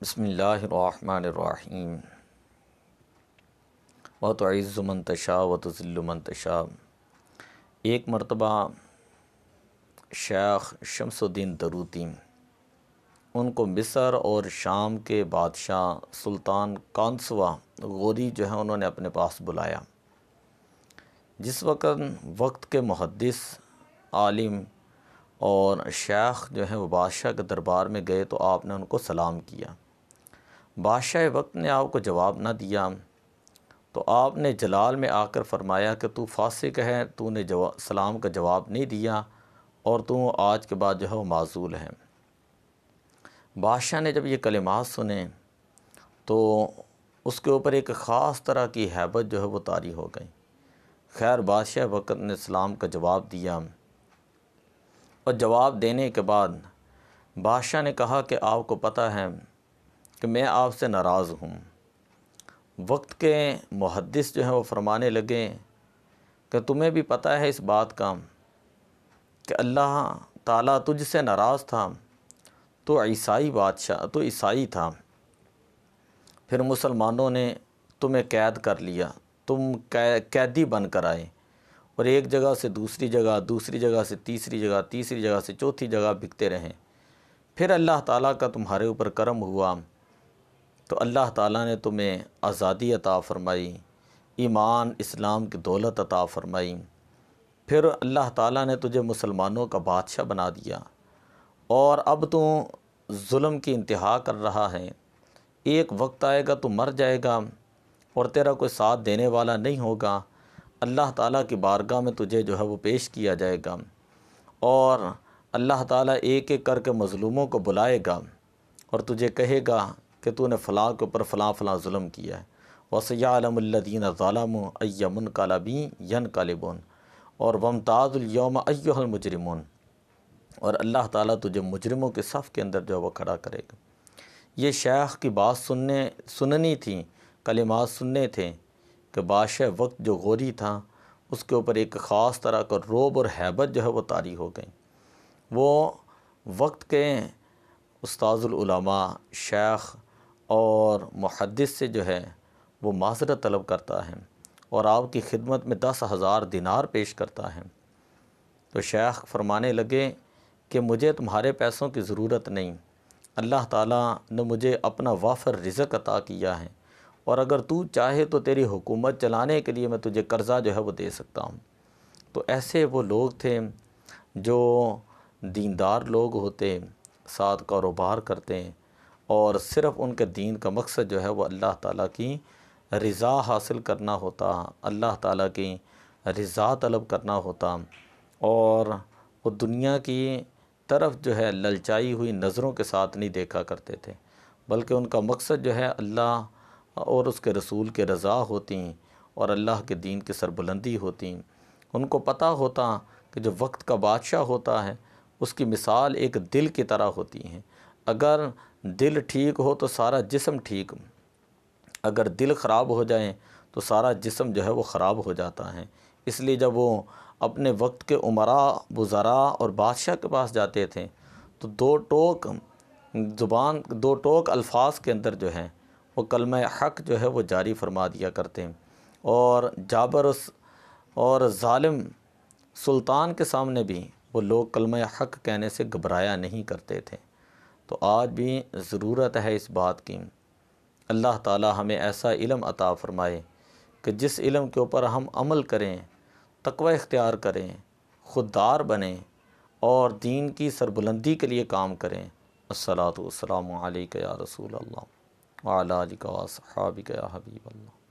بسم اللہ الرحمن الرحیم وَتُعِزُّ مَن تَشَاءُ وَتُذِلُّ مَن تَشَاءُ۔ ایک مرتبہ شیخ شمس الدین دروتی ان کو مصر اور شام کے بادشاہ سلطان کانسوا غوری جو ہیں انہوں نے اپنے پاس بلایا۔ جس وقت کے محدث عالم اور شیخ جو ہیں وہ بادشاہ کے دربار میں گئے تو آپ نے ان کو سلام کیا۔ بادشاہ وقت نے آپ کو جواب نہ دیا تو آپ نے جلال میں آ کر فرمایا کہ تو فاسق ہے، تو نے سلام کا جواب نہیں دیا اور تو آج کے بعد جو ہے وہ معزول ہے۔ بادشاہ نے جب یہ کلمات سنے تو اس کے اوپر ایک خاص طرح کی ہیبت جو ہے وہ طاری ہو گئی۔ خیر بادشاہ وقت نے سلام کا جواب دیا اور جواب دینے کے بعد بادشاہ نے کہا کہ آپ کو پتہ ہے کہ میں آپ سے ناراض ہوں۔ وقت کے محدث جو ہیں وہ فرمانے لگے کہ تمہیں بھی پتہ ہے اس بات کا کہ اللہ تعالیٰ تجھ سے ناراض تھا، تو عیسائی تھا، پھر مسلمانوں نے تمہیں قید کر لیا، تم قیدی بن کر آئے اور ایک جگہ سے دوسری جگہ، دوسری جگہ سے تیسری جگہ، تیسری جگہ سے چوتھی جگہ بھگتے رہیں۔ پھر اللہ تعالیٰ کا تمہارے اوپر کرم ہوا تو اللہ تعالیٰ نے تمہیں آزادی عطا فرمائی، ایمان اسلام کی دولت عطا فرمائی، پھر اللہ تعالیٰ نے تجھے مسلمانوں کا بادشاہ بنا دیا اور اب تو ظلم کی انتہا کر رہا ہے۔ ایک وقت آئے گا تو مر جائے گا اور تیرا کوئی ساتھ دینے والا نہیں ہوگا۔ اللہ تعالیٰ کی بارگاہ میں تجھے جو ہے وہ پیش کیا جائے گا اور اللہ تعالیٰ ایک ایک کر کے مظلوموں کو بلائے گا اور تجھے کہے گا کہ تو نے فلاں کے اوپر فلاں فلاں ظلم کیا ہے۔ وَسَيَعْلَمُ الَّذِينَ ظَلَمُوا أَيَّ مُنْقَلَبٍ يَنْقَلِبُونَ اور وَامْتَازُوا الْيَوْمَ أَيُّهَا الْمُجْرِمُونَ اور اللہ تعالیٰ تجھے مجرموں کے صف کے اندر جو ہے وہ کھڑا کرے گا۔ یہ شیخ کی بات سننی تھی، کلمات سننے تھے کہ بادشاہ وقت جو غوری تھا اس کے اوپر ایک خاص طرح کا رعب اور ہیبت جو ہے وہ طاری ہو گئی۔ وہ وقت کے استاذ العلماء شیخ اور محدث سے جو ہے وہ معذرت طلب کرتا ہے اور آپ کی خدمت میں 10,000 دینار پیش کرتا ہے۔ تو شیخ فرمانے لگے کہ مجھے تمہارے پیسوں کی ضرورت نہیں، اللہ تعالیٰ نے مجھے اپنا وافر رزق عطا کیا ہے اور اگر تو چاہے تو تیری حکومت چلانے کے لیے میں تجھے قرضہ جو ہے وہ دے سکتا ہوں۔ تو ایسے وہ لوگ تھے جو دیندار لوگ ہوتے، ساتھ کاروبار کرتے اور صرف ان کے دین کا مقصد جو ہے وہ اللہ تعالیٰ کی رضا حاصل کرنا ہوتا، اللہ تعالیٰ کی رضا طلب کرنا ہوتا اور وہ دنیا کی طرف جو ہے للچائی ہوئی نظروں کے ساتھ نہیں دیکھا کرتے تھے، بلکہ ان کا مقصد جو ہے اللہ اور اس کے رسول کے رضا ہوتی اور اللہ کے دین کی سربلندی ہوتی۔ ان کو پتہ ہوتا کہ جو وقت کا بادشاہ ہوتا ہے اس کی مثال ایک دل کی طرح ہوتی ہے۔ اگر دل ٹھیک ہو تو سارا جسم ٹھیک، اگر دل خراب ہو جائیں تو سارا جسم جو ہے وہ خراب ہو جاتا ہے۔ اس لیے جب وہ اپنے وقت کے امراء، وزراء اور بادشاہ کے پاس جاتے تھے تو دو ٹوک الفاظ کے اندر جو ہے وہ کلمہ حق جو ہے وہ جاری فرما دیا کرتے ہیں اور جابر اور ظالم سلطان کے سامنے بھی وہ لوگ کلمہ حق کہنے سے گھبرایا نہیں کرتے تھے۔ تو آج بھی ضرورت ہے اس بات کی، اللہ تعالی ہمیں ایسا علم عطا فرمائے کہ جس علم کے اوپر ہم عمل کریں، تقوی اختیار کریں، خوددار بنیں اور دین کی سربلندی کے لیے کام کریں۔ الصلاۃ والسلام علیک یا رسول اللہ وعلی آلک واصحابک یا حبیب اللہ۔